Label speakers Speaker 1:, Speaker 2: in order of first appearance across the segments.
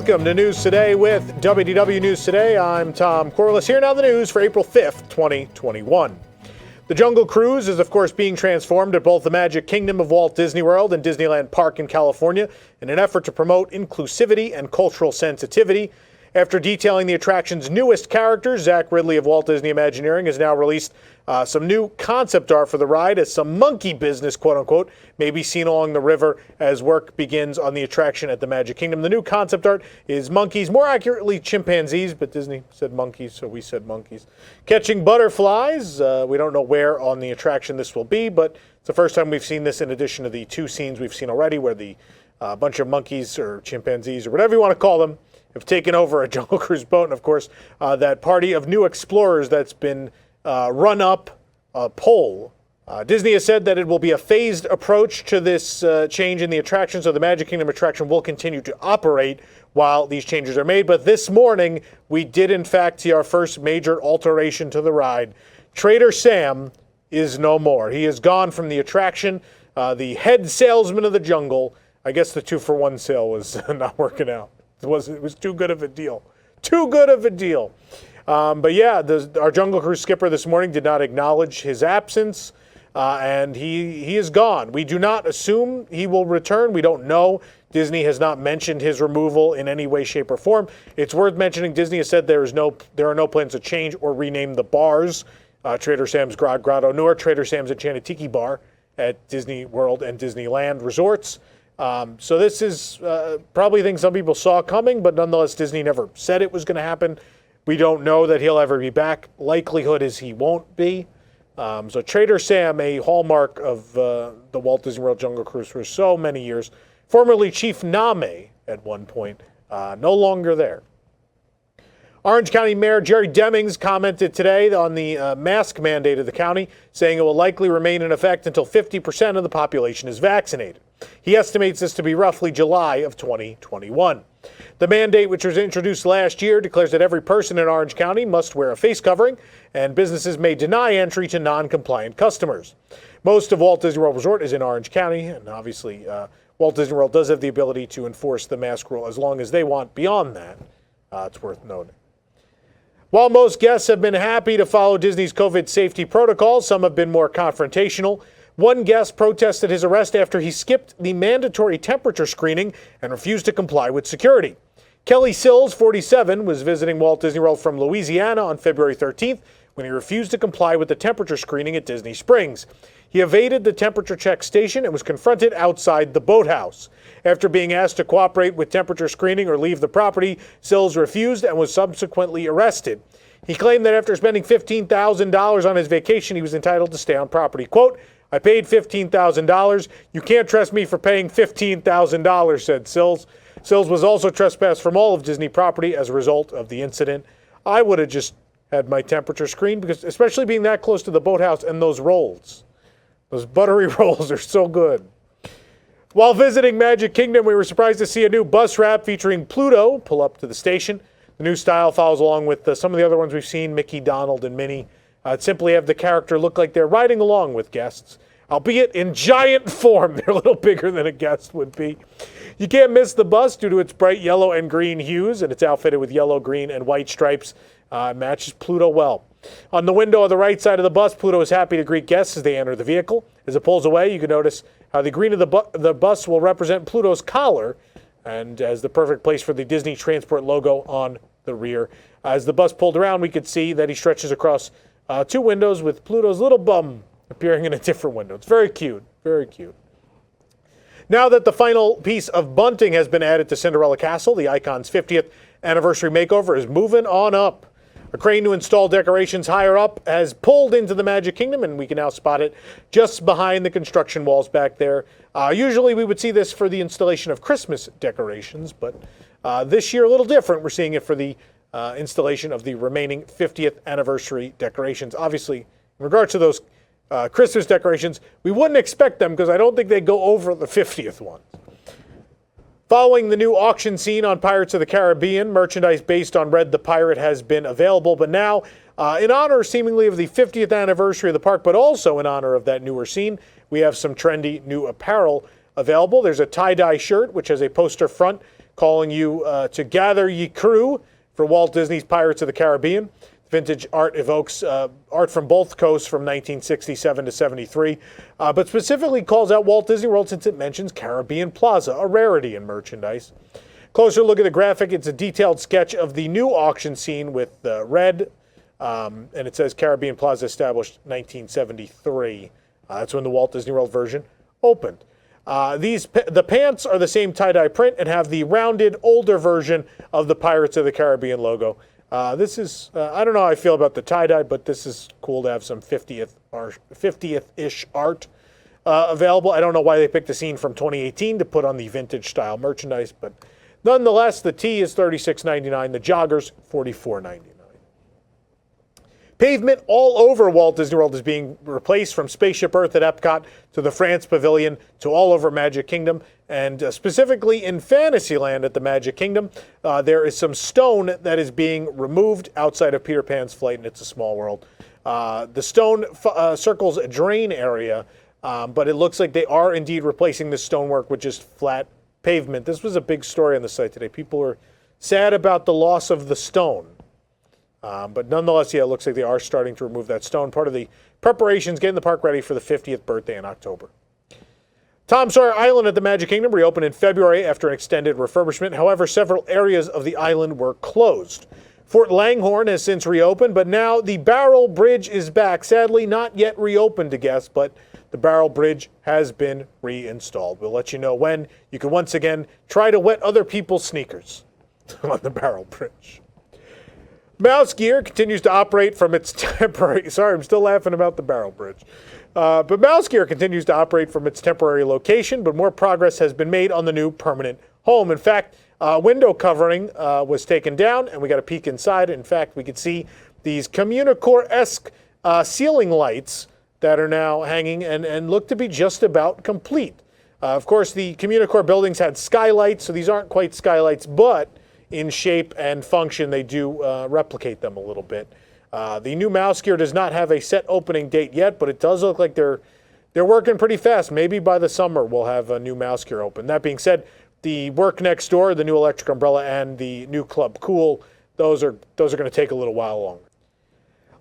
Speaker 1: Welcome to News Today with WDW News Today. I'm Tom Corliss. Here now the news for April 5th, 2021. The Jungle Cruise is, of course, being transformed at both the Magic Kingdom of Walt Disney World and Disneyland Park in California in an effort to promote inclusivity and cultural sensitivity. After detailing the attraction's newest characters, Zach Ridley of Walt Disney Imagineering has now released some new concept art for the ride as some monkey business, quote-unquote, may be seen along the river as work begins on the attraction at the Magic Kingdom. The new concept art is monkeys, more accurately chimpanzees, but Disney said monkeys, so we said monkeys, catching butterflies. We don't know where on the attraction this will be, but it's the first time we've seen this in addition to the two scenes we've seen already where the bunch of monkeys or chimpanzees or whatever you want to call them have taken over a Jungle Cruise boat. And, of course, that party of new explorers that's been run up a pole. Disney has said that it will be a phased approach to this change in the attraction, so the Magic Kingdom attraction will continue to operate while these changes are made. But this morning, we did, in fact, see our first major alteration to the ride. Trader Sam is no more. He is gone from the attraction. The head salesman of the jungle. I guess the 2-for-1 sale was not working out. It was too good of a deal. Too good of a deal. But yeah, our Jungle Cruise skipper this morning did not acknowledge his absence, and he is gone. We do not assume he will return. We don't know. Disney has not mentioned his removal in any way, shape, or form. It's worth mentioning Disney has said there are no plans to change or rename the bars, Trader Sam's Grotto, nor Trader Sam's Enchanted Tiki Bar at Disney World and Disneyland resorts. So this is probably things some people saw coming, but nonetheless, Disney never said it was going to happen. We don't know that he'll ever be back. Likelihood is he won't be. So Trader Sam, a hallmark of the Walt Disney World Jungle Cruise for so many years, formerly Chief Name at one point, no longer there. Orange County Mayor Jerry Demings commented today on the mask mandate of the county, saying it will likely remain in effect until 50% of the population is vaccinated. He estimates this to be roughly July of 2021. The mandate, which was introduced last year, declares that every person in Orange County must wear a face covering, and businesses may deny entry to non-compliant customers. Most of Walt Disney World Resort is in Orange County, and obviously Walt Disney World does have the ability to enforce the mask rule as long as they want. Beyond that, it's worth noting. While most guests have been happy to follow Disney's COVID safety protocols, some have been more confrontational. One guest protested his arrest after he skipped the mandatory temperature screening and refused to comply with security. Kelly Sills, 47, was visiting Walt Disney World from Louisiana on February 13th when he refused to comply with the temperature screening at Disney Springs. He evaded the temperature check station and was confronted outside the boathouse. After being asked to cooperate with temperature screening or leave the property, Sills refused and was subsequently arrested. He claimed that after spending $15,000 on his vacation, he was entitled to stay on property. Quote, "I paid $15,000. You can't trust me for paying $15,000, said Sills. Sills was also trespassed from all of Disney property as a result of the incident. I would have just had my temperature screened, because especially being that close to the boathouse and those rolls. Those buttery rolls are so good. While visiting Magic Kingdom, we were surprised to see a new bus wrap featuring Pluto pull up to the station. The new style follows along with some of the other ones we've seen, Mickey, Donald, and Minnie. Simply have the character look like they're riding along with guests, albeit in giant form. They're a little bigger than a guest would be. You can't miss the bus due to its bright yellow and green hues, and it's outfitted with yellow, green, and white stripes. Matches Pluto well. On the window on the right side of the bus, Pluto is happy to greet guests as they enter the vehicle. As it pulls away, you can notice how the green of the bus will represent Pluto's collar and as the perfect place for the Disney Transport logo on the rear. As the bus pulled around, we could see that he stretches across two windows with Pluto's little bum appearing in a different window. It's very cute, very cute. Now that the final piece of bunting has been added to Cinderella Castle, the icon's 50th anniversary makeover is moving on up. A crane to install decorations higher up has pulled into the Magic Kingdom, and we can now spot it just behind the construction walls back there. Usually we would see this for the installation of Christmas decorations, but this year a little different. We're seeing it for the installation of the remaining 50th anniversary decorations. Obviously, in regards to those Christmas decorations, we wouldn't expect them because I don't think they go over the 50th ones. Following the new auction scene on Pirates of the Caribbean, merchandise based on Red the Pirate has been available. But now, in honor seemingly of the 50th anniversary of the park, but also in honor of that newer scene, we have some trendy new apparel available. There's a tie-dye shirt, which has a poster front calling you to gather ye crew for Walt Disney's Pirates of the Caribbean. Vintage art evokes art from both coasts from 1967 to 73, but specifically calls out Walt Disney World since it mentions Caribbean Plaza, a rarity in merchandise. Closer look at the graphic. It's a detailed sketch of the new auction scene with red, and it says Caribbean Plaza established 1973. That's when the Walt Disney World version opened. The pants are the same tie-dye print and have the rounded, older version of the Pirates of the Caribbean logo. This is, I don't know how I feel about the tie-dye, but this is cool to have some 50th-ish art available. I don't know why they picked a scene from 2018 to put on the vintage-style merchandise, but nonetheless, the tee is $36.99, the joggers $44.99. Pavement all over Walt Disney World is being replaced, from Spaceship Earth at Epcot to the France Pavilion to all over Magic Kingdom, and specifically in Fantasyland at the Magic Kingdom, there is some stone that is being removed outside of Peter Pan's Flight, and It's a Small World. The stone circles a drain area, but it looks like they are indeed replacing the stonework with just flat pavement. This was a big story on the site today. People were sad about the loss of the stone. But nonetheless, yeah, it looks like they are starting to remove that stone. Part of the preparations getting the park ready for the 50th birthday in October. Sawyer Island at the Magic Kingdom reopened in February after an extended refurbishment. However, several areas of the island were closed. Fort Langhorne has since reopened, but now the Barrel Bridge is back. Sadly, not yet reopened to guests, but the Barrel Bridge has been reinstalled. We'll let you know when you can once again try to wet other people's sneakers on the Barrel Bridge. Mouse Gear continues to operate from its temporary... Sorry, I'm still laughing about the Barrel Bridge. But Mouse Gear continues to operate from its temporary location, but more progress has been made on the new permanent home. In fact, window covering was taken down, and we got a peek inside. In fact, we could see these Communicore-esque ceiling lights that are now hanging and look to be just about complete. Of course, the Communicore buildings had skylights, so these aren't quite skylights, but in shape and function, they do replicate them a little bit. The new Mouse Gear does not have a set opening date yet, but it does look like they're working pretty fast. Maybe by the summer we'll have a new Mouse Gear open. That being said, the work next door, the new electric umbrella, and the new Club Cool, those are going to take a little while longer.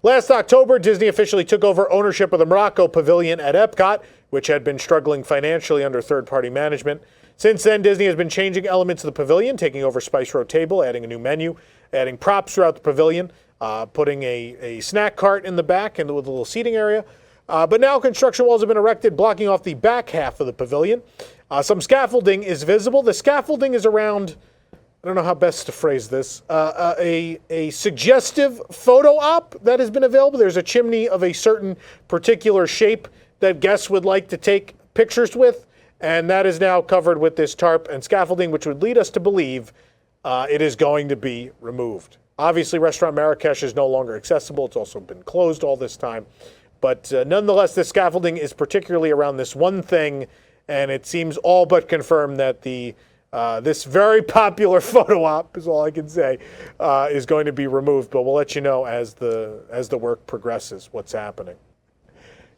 Speaker 1: Last October, Disney officially took over ownership of the Morocco pavilion at Epcot, which had been struggling financially under third-party management. Since then, Disney has been changing elements of the pavilion, taking over Spice Road Table, adding a new menu, adding props throughout the pavilion, putting a snack cart in the back and with a little seating area. But now construction walls have been erected, blocking off the back half of the pavilion. Some scaffolding is visible. The scaffolding is around, I don't know how best to phrase this, a suggestive photo op that has been available. There's a chimney of a certain particular shape that guests would like to take pictures with, and that is now covered with this tarp and scaffolding, which would lead us to believe it is going to be removed. Obviously, Restaurant Marrakesh is no longer accessible. It's also been closed all this time. But nonetheless, this scaffolding is particularly around this one thing, and it seems all but confirmed that this very popular photo op, is all I can say, is going to be removed. But we'll let you know as the work progresses what's happening.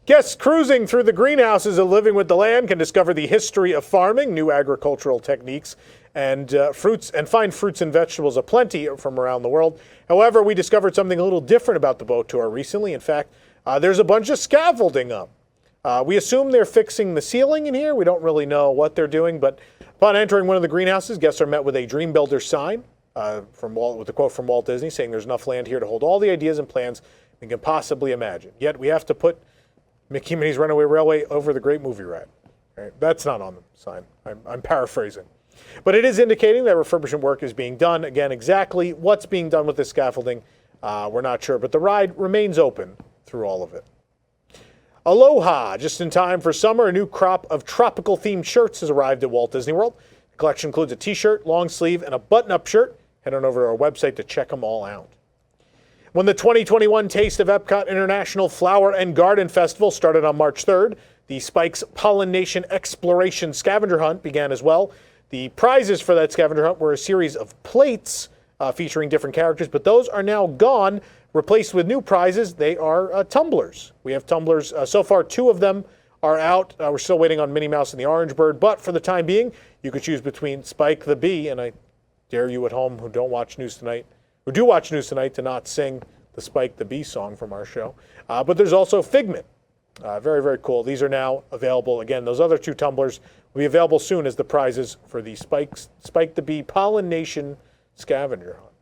Speaker 1: Guests cruising through the greenhouses of Living with the Land can discover the history of farming, new agricultural techniques, and find fruits and vegetables aplenty from around the world. However, we discovered something a little different about the boat tour recently. In fact, there's a bunch of scaffolding up. We assume they're fixing the ceiling in here. We don't really know what they're doing, but upon entering one of the greenhouses, guests are met with a Dream Builder sign with a quote from Walt Disney saying there's enough land here to hold all the ideas and plans we can possibly imagine. Yet we have to put Mickey and Minnie's Runaway Railway over the Great Movie Ride. Right? That's not on the sign. I'm paraphrasing. But it is indicating that refurbishment work is being done. Again, exactly what's being done with this scaffolding, we're not sure. But the ride remains open through all of it. Aloha, just in time for summer, a new crop of tropical-themed shirts has arrived at Walt Disney World. The collection includes a t-shirt, long sleeve, and a button-up shirt. Head on over to our website to check them all out. When the 2021 Taste of Epcot International Flower and Garden Festival started on March 3rd, the Spike's Pollination Exploration Scavenger Hunt began as well. The prizes for that scavenger hunt were a series of plates featuring different characters, but those are now gone, replaced with new prizes. They are tumblers. We have tumblers. So far, 2 of them are out. We're still waiting on Minnie Mouse and the Orange Bird, but for the time being, you could choose between Spike the Bee, and I dare you at home who don't watch News Tonight, who do watch News Tonight, to not sing the Spike the Bee song from our show. But there's also Figment. Very, very cool. These are now available. Again, those other 2 tumblers will be available soon as the prizes for the Spike the Bee Pollination Scavenger Hunt.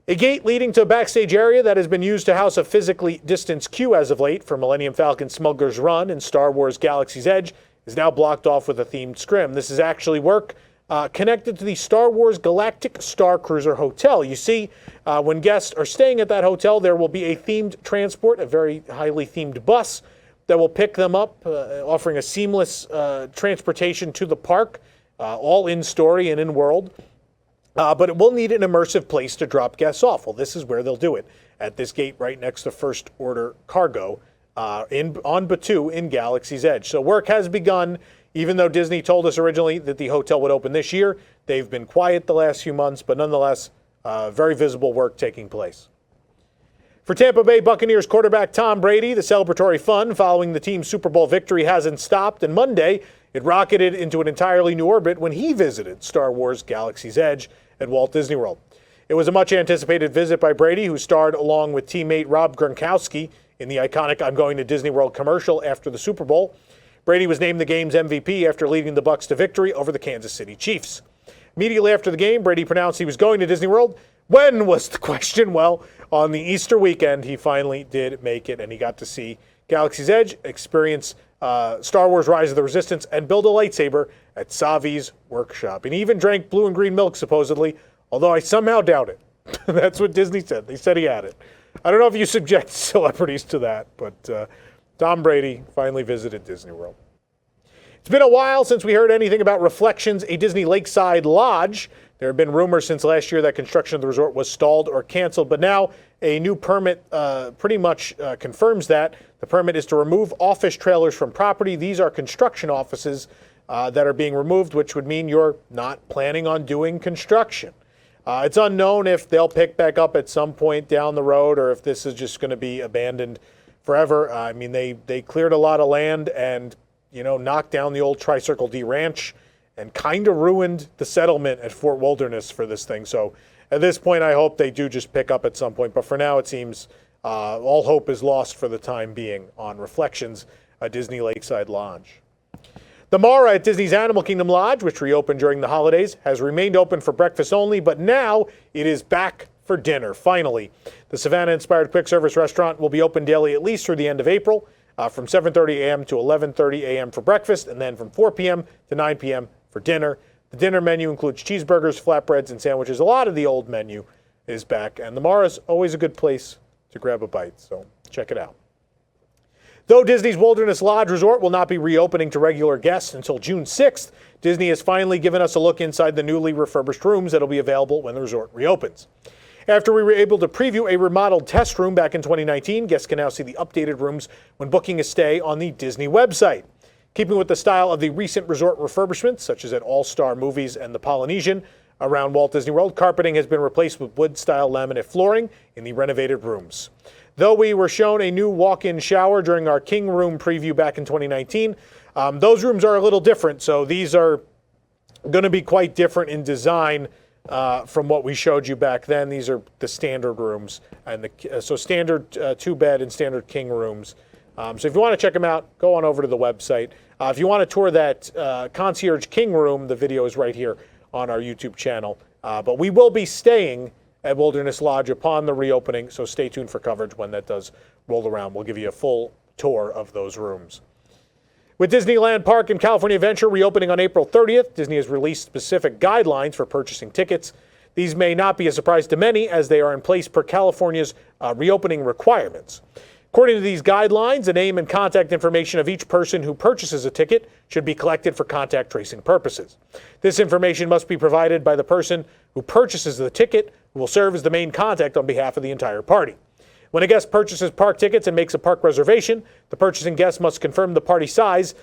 Speaker 1: A gate leading to a backstage area that has been used to house a physically distanced queue as of late for Millennium Falcon Smuggler's Run and Star Wars Galaxy's Edge is now blocked off with a themed scrim. This is actually work connected to the Star Wars Galactic Star Cruiser Hotel. You see, when guests are staying at that hotel, there will be a themed transport, a very highly themed bus that will pick them up, offering a seamless transportation to the park, all in-story and in-world. But it will need an immersive place to drop guests off. Well, this is where they'll do it, at this gate right next to First Order Cargo on Batuu in Galaxy's Edge. So work has begun. Even though Disney told us originally that the hotel would open this year, they've been quiet the last few months, but nonetheless, very visible work taking place. For Tampa Bay Buccaneers quarterback Tom Brady, the celebratory fun following the team's Super Bowl victory hasn't stopped, and Monday, it rocketed into an entirely new orbit when he visited Star Wars Galaxy's Edge at Walt Disney World. It was a much-anticipated visit by Brady, who starred along with teammate Rob Gronkowski in the iconic I'm Going to Disney World commercial after the Super Bowl. Brady was named the game's MVP after leading the Bucs to victory over the Kansas City Chiefs. Immediately after the game, Brady pronounced he was going to Disney World. When was the question? Well, on the Easter weekend, he finally did make it, and he got to see Galaxy's Edge, experience Star Wars Rise of the Resistance, and build a lightsaber at Savi's workshop. And he even drank blue and green milk, supposedly, although I somehow doubt it. That's what Disney said. They said he had it. I don't know if you subject celebrities to that, but Tom Brady finally visited Disney World. It's been a while since we heard anything about Reflections, a Disney lakeside lodge. There have been rumors since last year that construction of the resort was stalled or canceled, but now a new permit pretty much confirms that. The permit is to remove office trailers from property. These are construction offices that are being removed, which would mean you're not planning on doing construction. It's unknown if they'll pick back up at some point down the road or if this is just going to be abandoned forever. I mean, they cleared a lot of land and, knocked down the old Tricircle D Ranch and kind of ruined the settlement at Fort Wilderness for this thing. So at this point, I hope they do just pick up at some point. But for now, it seems all hope is lost for the time being on Reflections, a Disney Lakeside Lodge. The Mara at Disney's Animal Kingdom Lodge, which reopened during the holidays, has remained open for breakfast only, but now it is back for dinner, finally. The Savannah-inspired quick-service restaurant will be open daily at least through the end of April, from 7:30 a.m. to 11:30 a.m. for breakfast, and then from 4 p.m. to 9 p.m. for dinner. The dinner menu includes cheeseburgers, flatbreads, and sandwiches. A lot of the old menu is back, and the Mara's always a good place to grab a bite, so check it out. Though Disney's Wilderness Lodge Resort will not be reopening to regular guests until June 6th, Disney has finally given us a look inside the newly refurbished rooms that will be available when the resort reopens. After we were able to preview a remodeled test room back in 2019, guests can now see the updated rooms when booking a stay on the Disney website. Keeping with the style of the recent resort refurbishments, such as at All-Star Movies and the Polynesian, around Walt Disney World, carpeting has been replaced with wood-style laminate flooring in the renovated rooms. Though we were shown a new walk-in shower during our King Room preview back in 2019, those rooms are a little different, so these are going to be quite different in design from what we showed you back then. These are the standard rooms, and so standard two-bed and standard King rooms. So if you want to check them out, go on over to the website. If you want to tour that Concierge King room, the video is right here on our YouTube channel. But we will be staying at Wilderness Lodge upon the reopening, so stay tuned for coverage when that does roll around. We'll give you a full tour of those rooms. With Disneyland Park and California Adventure reopening on April 30th, Disney has released specific guidelines for purchasing tickets. These may not be a surprise to many, as they are in place per California's reopening requirements. According to these guidelines, the name and contact information of each person who purchases a ticket should be collected for contact tracing purposes. This information must be provided by the person who purchases the ticket, who will serve as the main contact on behalf of the entire party. When a guest purchases park tickets and makes a park reservation, the purchasing guest must confirm the party size,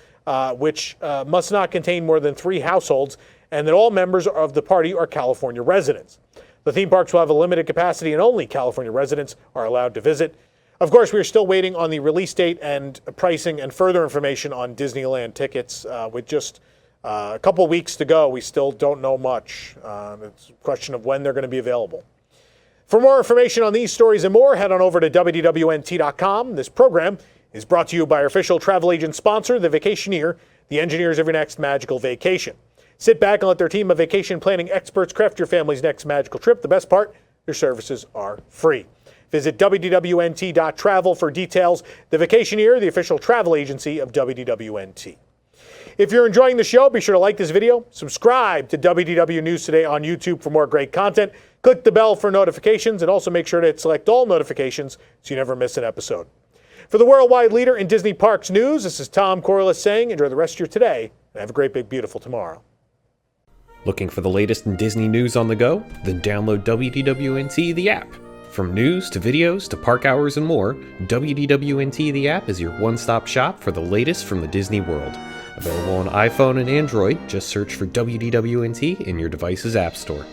Speaker 1: which must not contain more than 3 households, and that all members of the party are California residents. The theme parks will have a limited capacity, and only California residents are allowed to visit. Of course, we are still waiting on the release date and pricing and further information on Disneyland tickets, with just A couple weeks to go. We still don't know much. It's a question of when they're going to be available. For more information on these stories and more, head on over to WDWNT.com. This program is brought to you by our official travel agent sponsor, The Vacationeer, the engineers of your next magical vacation. Sit back and let their team of vacation planning experts craft your family's next magical trip. The best part, their services are free. Visit WDWNT.travel for details. The Vacationeer, the official travel agency of WDWNT. If you're enjoying the show, be sure to like this video, subscribe to WDW News Today on YouTube for more great content, click the bell for notifications, and also make sure to select all notifications so you never miss an episode. For the worldwide leader in Disney Parks news, this is Tom Corliss saying enjoy the rest of your today and have a great, big, beautiful tomorrow.
Speaker 2: Looking for the latest in Disney news on the go? Then download WDWNT the app. From news to videos to park hours and more, WDWNT the app is your one-stop shop for the latest from the Disney world. Available on iPhone and Android, just search for WDWNT in your device's app store.